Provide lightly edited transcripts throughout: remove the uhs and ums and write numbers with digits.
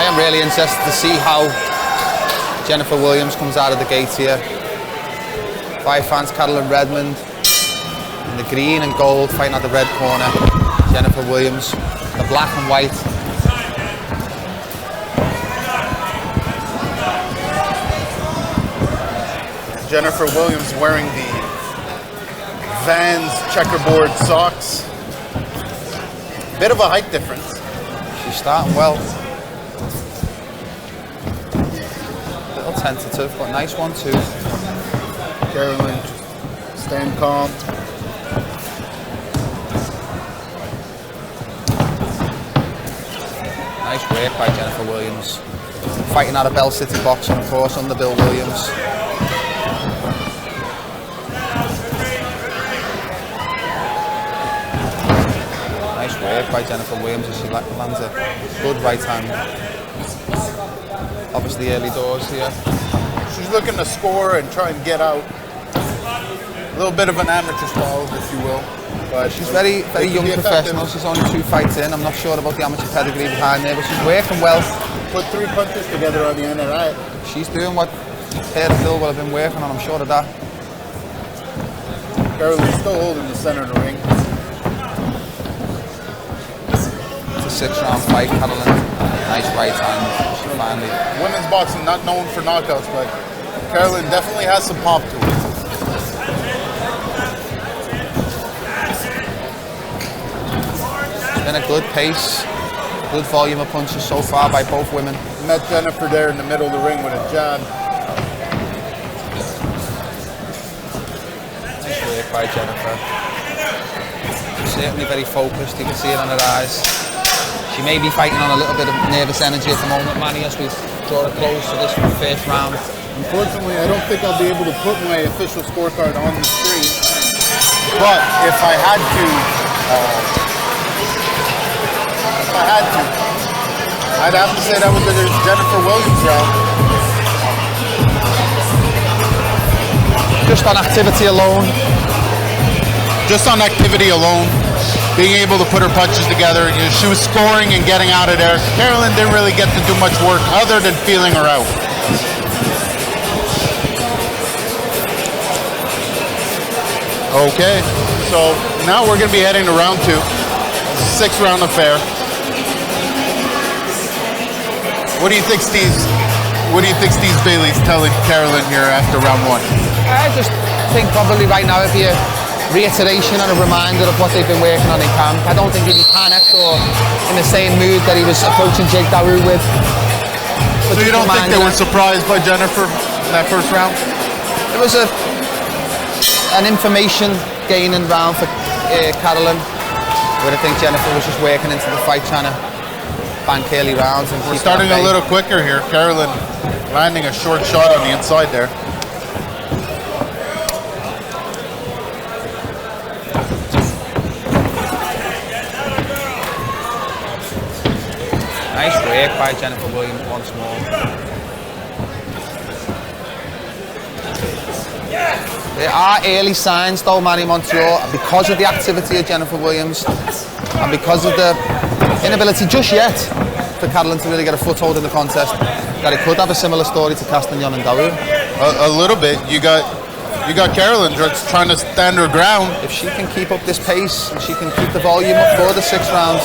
I am really interested to see how Jennifer Williams comes out of the gates here. Five fans, Carolyn Redmond in the green and gold, fighting at the red corner. Jennifer Williams, the black and white. Jennifer Williams wearing the Vans checkerboard socks. Bit of a height difference. She's starting well. A little tentative, but nice one too. Carolyn staying calm. Nice work by Jennifer Williams. Fighting out of Bell City Boxing, of course, under Bill Williams. Nice work by Jennifer Williams as she lands a good right hand. Obviously early doors here. She's looking to score and try and get out. A little bit of an amateur style, if you will. But she's very young professional. She's only 2 fights in. I'm not sure about the amateur pedigree behind there, but she's working well. Put 3 punches together on the end of that. She's doing what her and Bill will have been working on, I'm sure of that. Carolyn's still holding the center of the ring. It's a 6-round fight, Carolyn. Nice right hand. She finally. Women's boxing not known for knockouts, but Carolyn definitely has some pop to it. It's been a good pace, good volume of punches so far by both women. Met Jennifer there in the middle of the ring with a jab. Nice work by Jennifer. She's certainly very focused, you can see it on her eyes. She may be fighting on a little bit of nervous energy at the moment, Manny, as we draw a close to this first round. Unfortunately, I don't think I'll be able to put my official scorecard on the screen. But if I had to, I'd have to say that was the Jennifer Williams round. Just on activity alone. Just on activity alone. Being able to put her punches together. She was scoring and getting out of there. Carolyn didn't really get to do much work other than feeling her out. Okay, so now we're going to be heading to round 2. 6-round affair. What do you think Steve Bailey's telling Carolyn here after round 1? I just think probably right now it'd be a reiteration and a reminder of what they've been working on in camp. I don't think he'd be panicked or in the same mood that he was approaching Jake Daru with. But so you don't think they were surprised by Jennifer in that first round? It was an information gaining round for Carolyn, where I think Jennifer was just working into the fight, trying to bank early rounds. And we're starting a little quicker here. Carolyn landing a short shot on the inside there. Nice work by Jennifer Williams once more. There are early signs though, Manny Montreal, because of the activity of Jennifer Williams and because of the inability just yet for Carolyn to really get a foothold in the contest, that it could have a similar story to Castagnon and Daru. A little bit. You got Carolyn just trying to stand her ground. If she can keep up this pace and she can keep the volume up for the 6 rounds,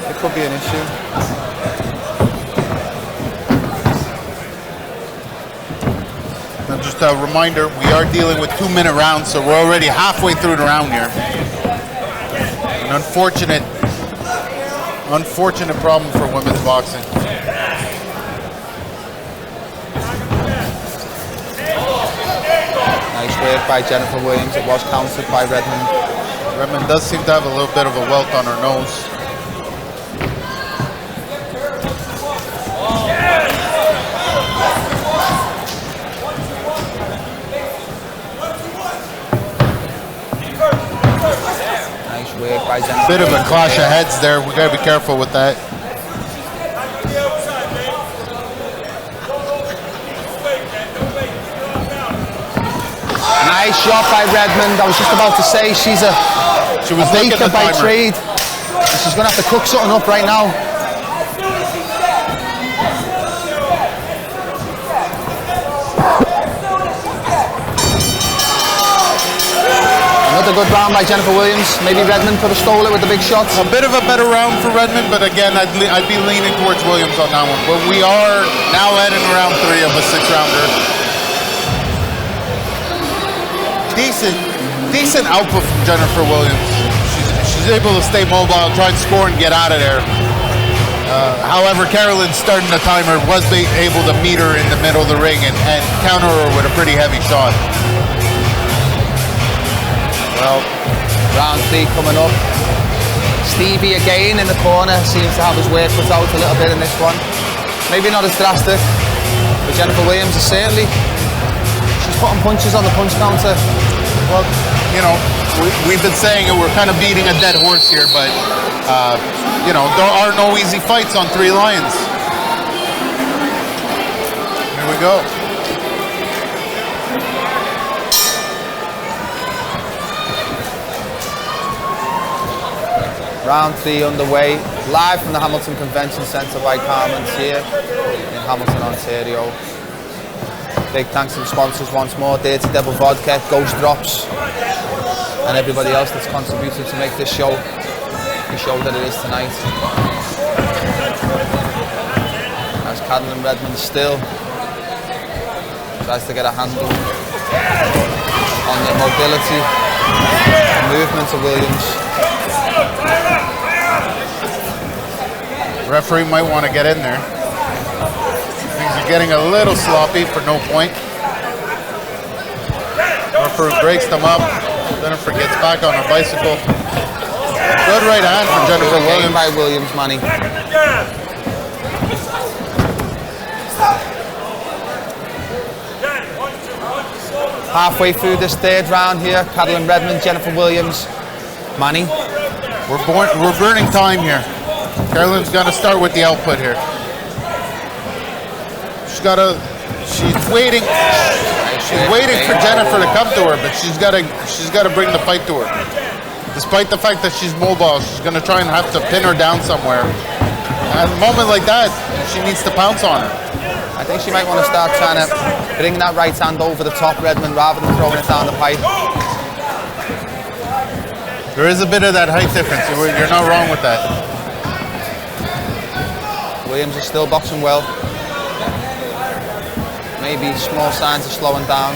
it could be an issue. And just a reminder, we are dealing with 2-minute rounds, so we're already halfway through the round here. An unfortunate problem for women's boxing. Nice work by Jennifer Williams. It was countered by Redmond. Redmond does seem to have a little bit of a welt on her nose. By Jennifer. Bit of a clash of heads there. We gotta be careful with that. Nice shot by Redmond. I was just about to say she was baker by trade. She's gonna have to cook something up right now. thought a good round by Jennifer Williams. Maybe Redmond could have stole it with the big shots. A bit of a better round for Redmond, but again, I'd be leaning towards Williams on that one. But we are now heading round 3 of a 6-rounder. Decent output from Jennifer Williams. She's able to stay mobile, try and score and get out of there. However, Carolyn, starting the timer, was able to meet her in the middle of the ring and counter her with a pretty heavy shot. Well, round 3 coming up. Stevie again in the corner, seems to have his work cut out a little bit in this one. Maybe not as drastic, but Jennifer Williams is certainly, she's putting punches on the punch counter. Well, you know, we've been saying it, we're kind of beating a dead horse here, but you know, there are no easy fights on 3 Lions. Here we go. Round 3 underway, live from the Hamilton Convention Centre by Carmen's here in Hamilton, Ontario. Big thanks to the sponsors once more, Dirty Devil Vodka, Ghost Drops, and everybody else that's contributed to make this show the show that it is tonight. As Cadel Redmond still tries to get a handle on the mobility and movement of Williams. Referee might want to get in there. Things are getting a little sloppy for no point. Referee breaks them up. Jennifer gets back on her bicycle. Good right hand from Jennifer Williams. By Williams, Manny. Halfway through this 3rd round here, Cadel Redmond, Jennifer Williams, Manny. We're burning time here. Carolyn's got to start with the output here. She's waiting for Jennifer to come to her, but she's got to bring the fight to her. Despite the fact that she's mobile, she's going to try and have to pin her down somewhere. At a moment like that, she needs to pounce on her. I think she might want to start trying to bring that right hand over the top, Redmond, rather than throwing it down the pipe. There is a bit of that height difference. You're not wrong with that. Williams is still boxing well. Maybe small signs of slowing down.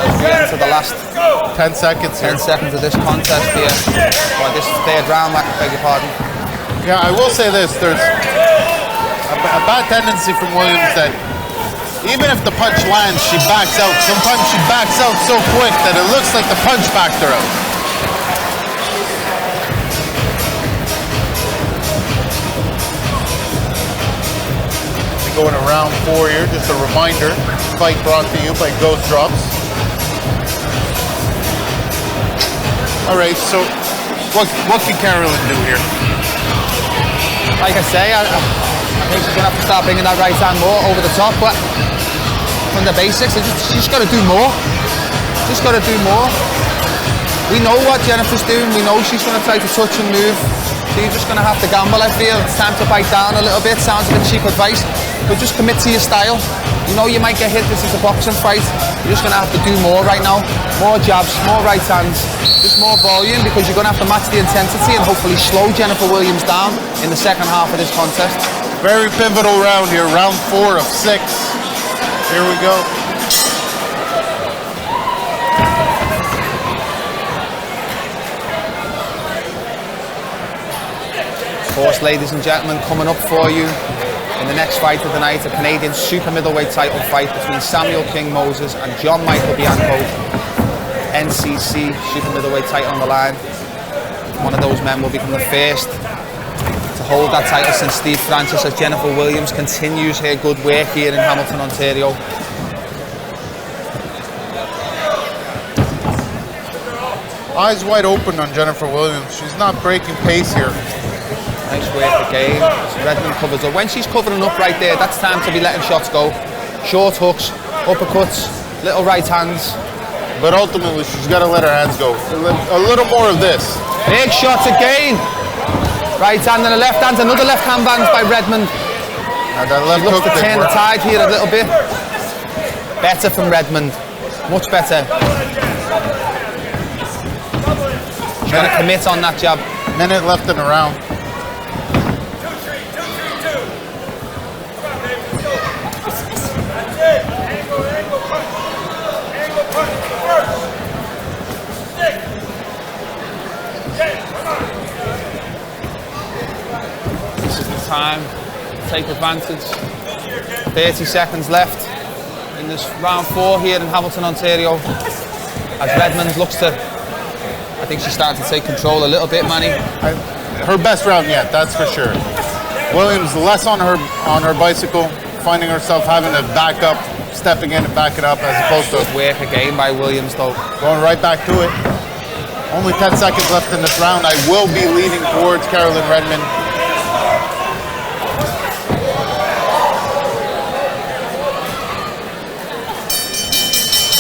As we enter the last 10 seconds here. 10 seconds of this contest here. Or this 3rd round, I beg your pardon. Yeah, I will say this. There's a bad tendency from Williams that even if the punch lands, she backs out. Sometimes she backs out so quick that it looks like the punch backed her out. Going to round 4 here, just a reminder, fight brought to you by Ghost Drops. All right, so what can Carolyn do here? Like I say, I think she's going to have to start bringing that right hand more over the top, but from the basics, she's got to do more. She's got to do more. We know what Jennifer's doing. We know she's going to try to touch and move. So you're just going to have to gamble, I feel. It's time to bite down a little bit. Sounds a bit cheap advice. But just commit to your style. You know you might get hit. This is a boxing fight. You're just going to have to do more right now. More jabs, more right hands, just more volume, because you're going to have to match the intensity and hopefully slow Jennifer Williams down in the 2nd half of this contest. Very pivotal round here. Round 4 of 6. Here we go. Of course, ladies and gentlemen, coming up for you in the next fight of the night, a Canadian super middleweight title fight between Samuel King Moses and John Michael Bianco. NCC super middleweight title on the line. One of those men will become the first to hold that title since Steve Francis, as Jennifer Williams continues her good work here in Hamilton, Ontario. Eyes wide open on Jennifer Williams. She's not breaking pace here. Nice work again. Redmond covers her. When she's covering up right there, that's time to be letting shots go. Short hooks, uppercuts, little right hands. But ultimately, she's got to let her hands go. A little more of this. Big shots again. Right hand and a left hand. Another left hand band by Redmond. Now that left She looks hook to turn the work. tide here a little bit. Better from Redmond. Much better. She's got to commit on that jab. Minute left in the round. This is the time to take advantage. 30 seconds left in this round 4 here in Hamilton, Ontario. As Redmond looks to, I think she's starting to take control a little bit, Manny. Her best round yet, that's for sure. Williams less on her bicycle, finding herself having to back up, stepping in and backing up as opposed to Good work again by Williams though. going right back to it. Only 10 seconds left in this round. I will be leaning towards Carolyn Redmond.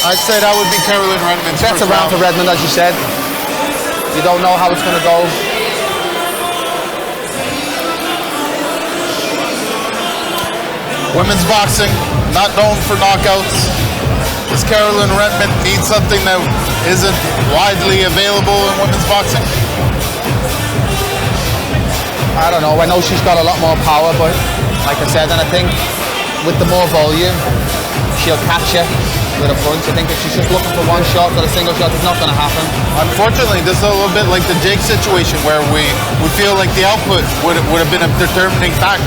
I'd say that would be Carolyn Redmond's That's first a round for Redmond, as you said. You don't know how it's going to go. Women's boxing, not known for knockouts. Does Carolyn Redmond need something that isn't widely available in women's boxing? I don't know. I know she's got a lot more power, but like I said, and I think with the more volume, she'll catch you with a punch. I think if she's just looking for one shot or a single shot, it's not going to happen. Unfortunately, this is a little bit like the Jake situation where we feel like the output would have been a determining factor.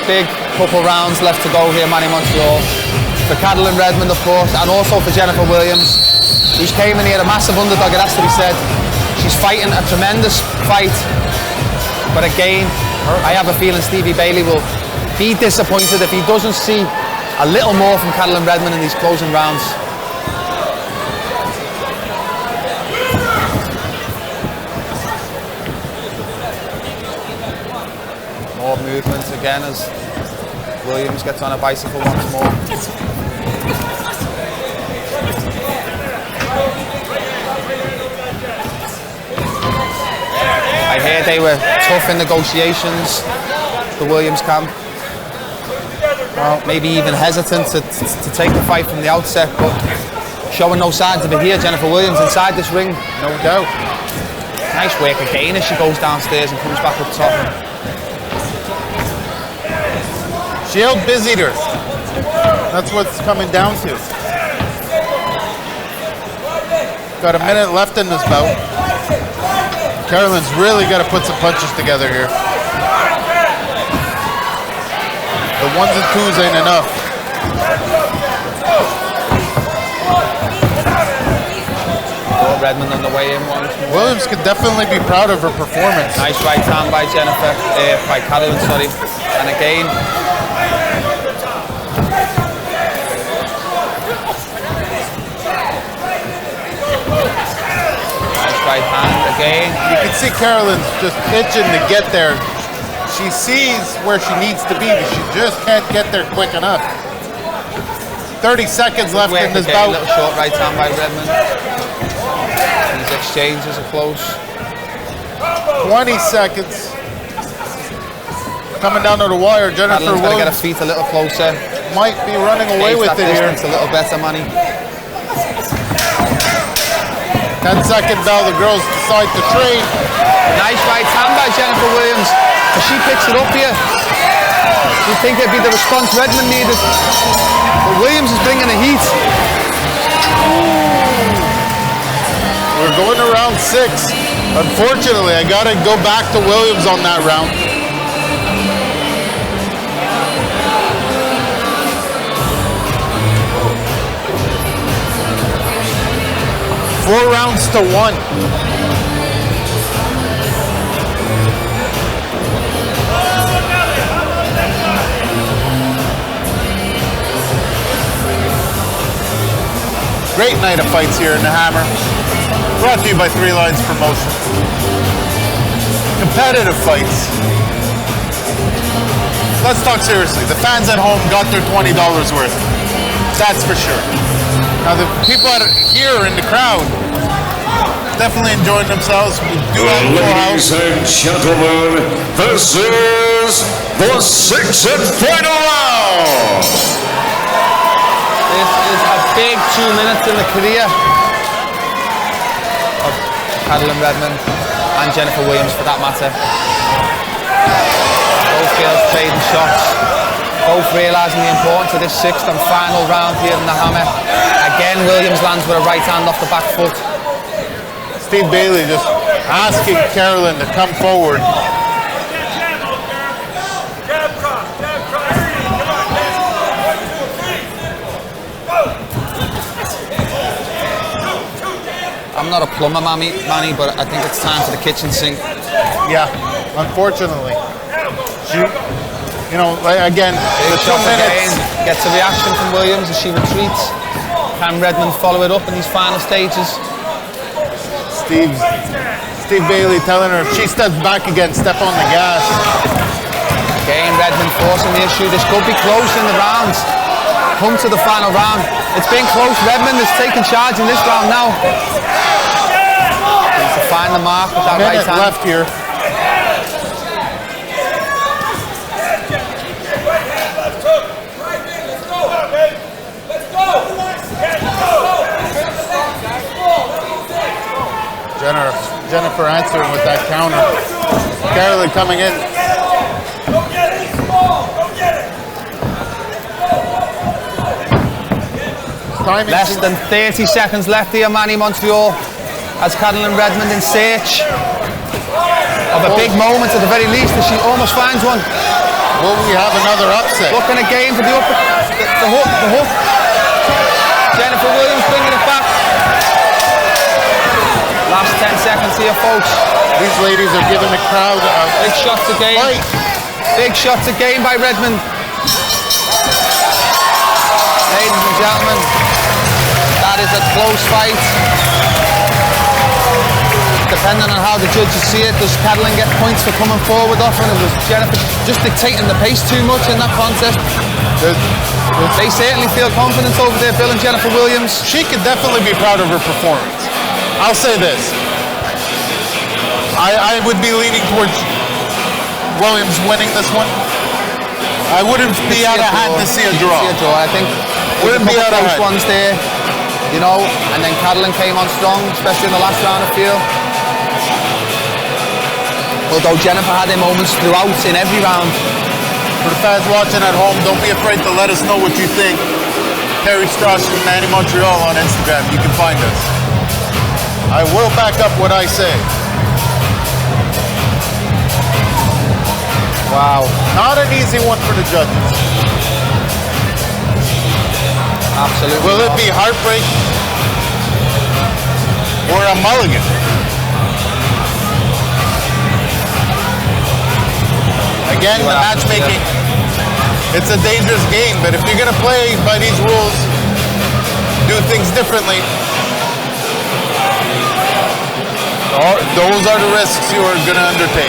Big couple rounds left to go here, Manny Montreal. For Carolyn Redmond, of course, and also for Jennifer Williams, who's came in here a massive underdog, it has to be said. She's fighting a tremendous fight. But again, I have a feeling Stevie Bailey will be disappointed if he doesn't see a little more from Carolyn Redmond in these closing rounds. More movement again as Williams gets on a bicycle once more. I hear they were tough in negotiations, the Williams camp. Well, maybe even hesitant to take the fight from the outset, but showing no signs of it here. Jennifer Williams inside this ring, no doubt. Nice work again as she goes downstairs and comes back up top. She out-busied her. That's what's coming down to. Got a minute left in this bout. Carolyn's really got to put some punches together here. The ones and twos ain't enough. Redmond on the way in once more. Williams could definitely be proud of her performance. Nice right hand by by Carolyn, sorry. And again, right hand again. You can see Carolyn's just itching to get there. She sees where she needs to be, but she just can't get there quick enough. 30 seconds left in this bout. A little short right hand by Redmond. These exchanges are close. 20 seconds. Coming down to the wire, Jennifer Carolyn's got to get her Williams feet a little closer. might be running away with it here. A little better, Manny. 10-second bell, the girls decide to trade. Nice right hand by Jennifer Williams. As she picks it up here. You'd think it'd be the response Redmond needed. But Williams is bringing the heat. We're going to round 6. Unfortunately, I got to go back to Williams on that round. Four rounds to 1. Great night of fights here in the Hammer. Brought to you by Three Lines Promotion. Competitive fights. Let's talk seriously. The fans at home got their $20 worth. That's for sure. Now the people here in the crowd definitely enjoying themselves. We do have a full house. Ladies and gentlemen, this is the 6th and final round This is a big 2 minutes in the career of Madeline Redmond and Jennifer Williams for that matter. Both girls trading shots, both realising the importance of this sixth and final round here in the Hammer. Again, Williams lands with a right hand off the back foot. Steve Bailey just asking Carolyn to come forward. I'm not a plumber, Manny, but I think it's time for the kitchen sink. Yeah, unfortunately. She, you know, again, the 2 minutes. Gets a reaction from Williams as she retreats. Can Redmond follow it up in these final stages? Steve Bailey telling her if she steps back again, step on the gas. Again, Redmond forcing the issue. This could be close in the rounds. Come to the final round. It's been close. Redmond is taking charge in this round now. Needs to find the mark with that right hand. Left here. Jennifer answering with that counter. Carolyn coming in. Less than 30 seconds left here, Manny Montreal, as Madeline Redmond in search of a big moment at the very least, as she almost finds one. Will we have another upset? Looking again for the hook. Jennifer Williams bringing it back. Last 10 seconds here, folks. These ladies are giving the crowd big shots again. Fight. Big shots again by Redmond. Ladies and gentlemen, that is a close fight. Depending on how the judges see it, does Madeline get points for coming forward often? It was Jennifer just dictating the pace too much in that contest. They certainly feel confidence over there, Bill and Jennifer Williams. She could definitely be proud of her performance. I'll say this. I would be leaning towards Williams winning this one. I wouldn't be out of hand to see a draw. I think wouldn't be out of hand. Ones there, you know, and then Madeline came on strong, especially in the last round, I feel. Although Jennifer had her moments throughout in every round. For the fans watching at home, don't be afraid to let us know what you think. Terry Strauss and Manny Montreal on Instagram. You can find us. I will back up what I say. Wow. Not an easy one for the judges. Absolutely. Will it be heartbreak or a mulligan? Again, the matchmaking. It's a dangerous game, but if you're going to play by these rules, do things differently, those are the risks you are going to undertake.